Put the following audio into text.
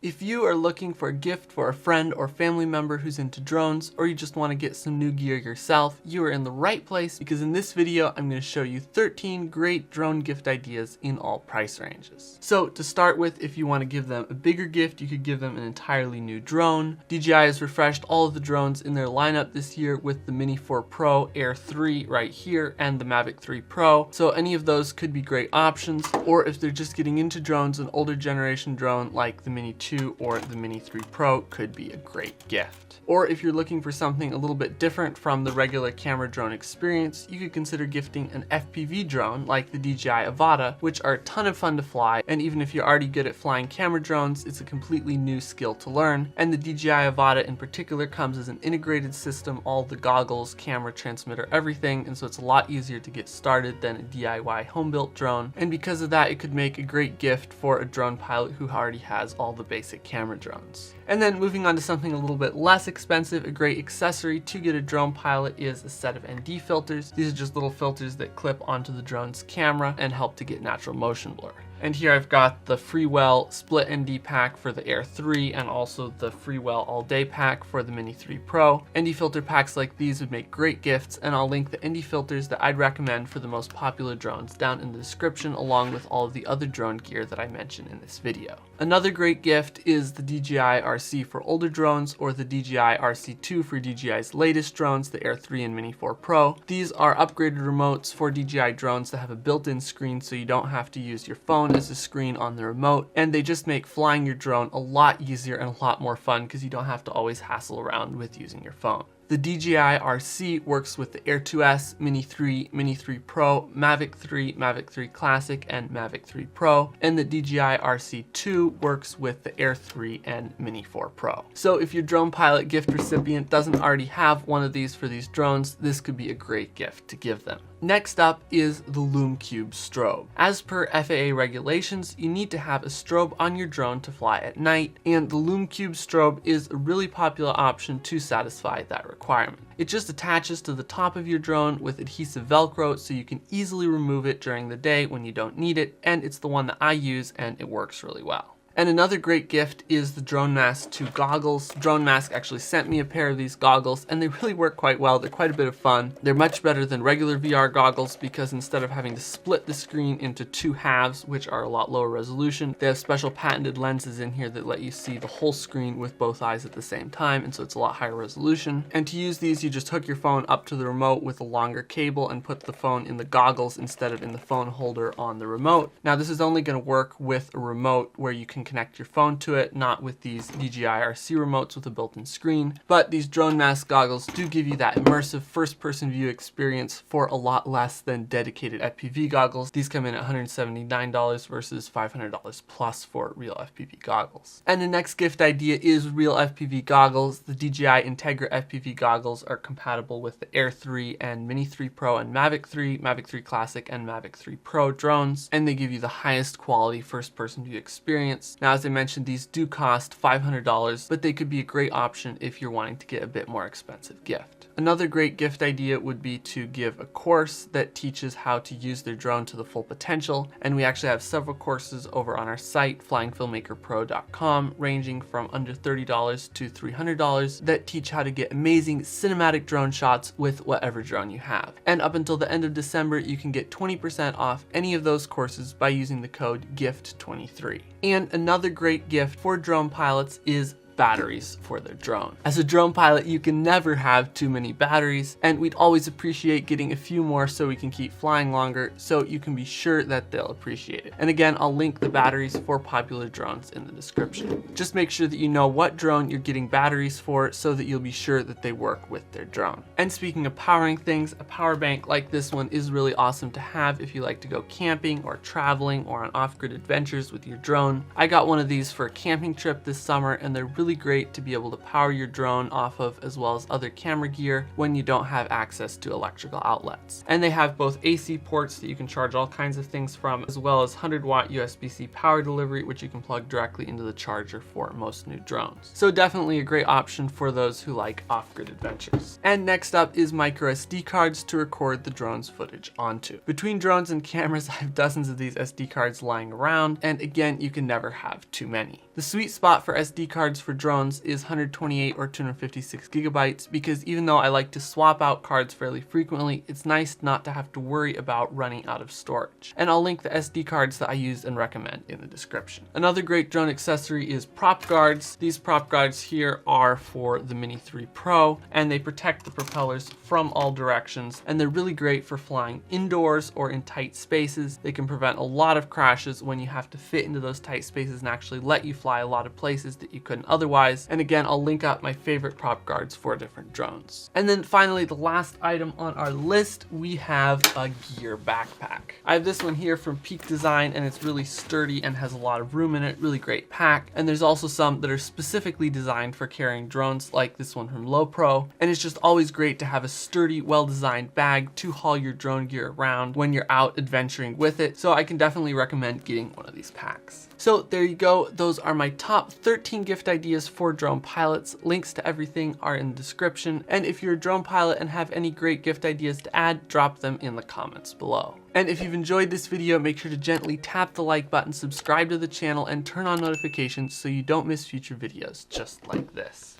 If you are looking for a gift for a friend or family member who's into drones, or you just want to get some new gear yourself, you are in the right place, because in this video I'm going to show you 13 great drone gift ideas in all price ranges. So to start with, if you want to give them a bigger gift, you could give them an entirely new drone. DJI has refreshed all of the drones in their lineup this year with the Mini 4 Pro, Air 3 right here, and the Mavic 3 Pro. So any of those could be great options, or if they're just getting into drones, an older generation drone like the Mini 2 or the Mini 3 Pro could be a great gift. Or if you're looking for something a little bit different from the regular camera drone experience, you could consider gifting an FPV drone like the DJI Avata, which are a ton of fun to fly, and even if you're already good at flying camera drones, it's a completely new skill to learn. And the DJI Avata in particular comes as an integrated system, all the goggles, camera, transmitter, everything, and so it's a lot easier to get started than a DIY home-built drone. And because of that, it could make a great gift for a drone pilot who already has all the basic camera drones. And then moving on to something a little bit less expensive, a great accessory to get a drone pilot is a set of ND filters. These are just little filters that clip onto the drone's camera and help to get natural motion blur. And here I've got the Freewell split ND pack for the Air 3 and also the Freewell all day pack for the Mini 3 Pro. ND filter packs like these would make great gifts, and I'll link the ND filters that I'd recommend for the most popular drones down in the description, along with all of the other drone gear that I mentioned in this video. Another great gift is the DJI RC for older drones, or the DJI RC2 for DJI's latest drones, the Air 3 and Mini 4 Pro. These are upgraded remotes for DJI drones that have a built-in screen, so you don't have to use your phone as a screen on the remote, and they just make flying your drone a lot easier and a lot more fun because you don't have to always hassle around with using your phone. The DJI RC works with the Air 2S, Mini 3, Mini 3 Pro, Mavic 3, Mavic 3 Classic, and Mavic 3 Pro, and the DJI RC2 works with the Air 3 and Mini 4 Pro. So if your drone pilot gift recipient doesn't already have one of these for these drones, this could be a great gift to give them. Next up is the Loom Cube Strobe. As per FAA regulations, you need to have a strobe on your drone to fly at night, and the Loom Cube Strobe is a really popular option to satisfy that requirement. It just attaches to the top of your drone with adhesive Velcro, so you can easily remove it during the day when you don't need it, and it's the one that I use and it works really well. And another great gift is the Drone Mask 2 goggles. Drone Mask actually sent me a pair of these goggles, and they really work quite well. They're quite a bit of fun. They're much better than regular VR goggles because instead of having to split the screen into two halves, which are a lot lower resolution, they have special patented lenses in here that let you see the whole screen with both eyes at the same time, and so it's a lot higher resolution. And to use these, you just hook your phone up to the remote with a longer cable and put the phone in the goggles instead of in the phone holder on the remote. Now this is only going to work with a remote where you can connect your phone to it, not with these DJI RC remotes with a built-in screen. But these Drone Mask goggles do give you that immersive first-person view experience for a lot less than dedicated FPV goggles. These come in at $179 versus $500 plus for real FPV goggles. And the next gift idea is real FPV goggles. The DJI Integra FPV goggles are compatible with the Air 3 and Mini 3 Pro and Mavic 3, Mavic 3 Classic, and Mavic 3 Pro drones, and they give you the highest quality first-person view experience. Now, as I mentioned, these do cost $500, but they could be a great option if you're wanting to get a bit more expensive gift. Another great gift idea would be to give a course that teaches how to use their drone to the full potential, and we actually have several courses over on our site, flyingfilmmakerpro.com, ranging from under $30 to $300 that teach how to get amazing cinematic drone shots with whatever drone you have. And up until the end of December, you can get 20% off any of those courses by using the code GIFT23. And another great gift for drone pilots is batteries for their drone. As a drone pilot, you can never have too many batteries, and we'd always appreciate getting a few more so we can keep flying longer, so you can be sure that they'll appreciate it. And again, I'll link the batteries for popular drones in the description. Just make sure that you know what drone you're getting batteries for so that you'll be sure that they work with their drone. And speaking of powering things, a power bank like this one is really awesome to have if you like to go camping or traveling or on off-grid adventures with your drone. I got one of these for a camping trip this summer, and they're really great to be able to power your drone off of, as well as other camera gear when you don't have access to electrical outlets. And they have both AC ports that you can charge all kinds of things from, as well as 100-watt USB-C power delivery, which you can plug directly into the charger for most new drones. So definitely a great option for those who like off-grid adventures. And next up is micro SD cards to record the drone's footage onto. Between drones and cameras, I have dozens of these SD cards lying around, and again, you can never have too many. The sweet spot for SD cards for drones is 128 or 256 gigabytes because even though I like to swap out cards fairly frequently, it's nice not to have to worry about running out of storage. And I'll link the SD cards that I use and recommend in the description. Another great drone accessory is prop guards. These prop guards here are for the Mini 3 Pro, and they protect the propellers from all directions, and they're really great for flying indoors or in tight spaces. They can prevent a lot of crashes when you have to fit into those tight spaces and actually let you fly a lot of places that you couldn't otherwise. And again, I'll link up my favorite prop guards for different drones. And then finally, the last item on our list, we have a gear backpack. I have this one here from Peak Design, and it's really sturdy and has a lot of room in it, really great pack. And there's also some that are specifically designed for carrying drones, like this one from Low Pro. And it's just always great to have a sturdy, well-designed bag to haul your drone gear around when you're out adventuring with it. So I can definitely recommend getting one of these packs. So there you go. Those are my top 13 gift ideas for drone pilots. Links to everything are in the description. And if you're a drone pilot and have any great gift ideas to add, drop them in the comments below. And if you've enjoyed this video, make sure to gently tap the like button, subscribe to the channel, and turn on notifications so you don't miss future videos just like this.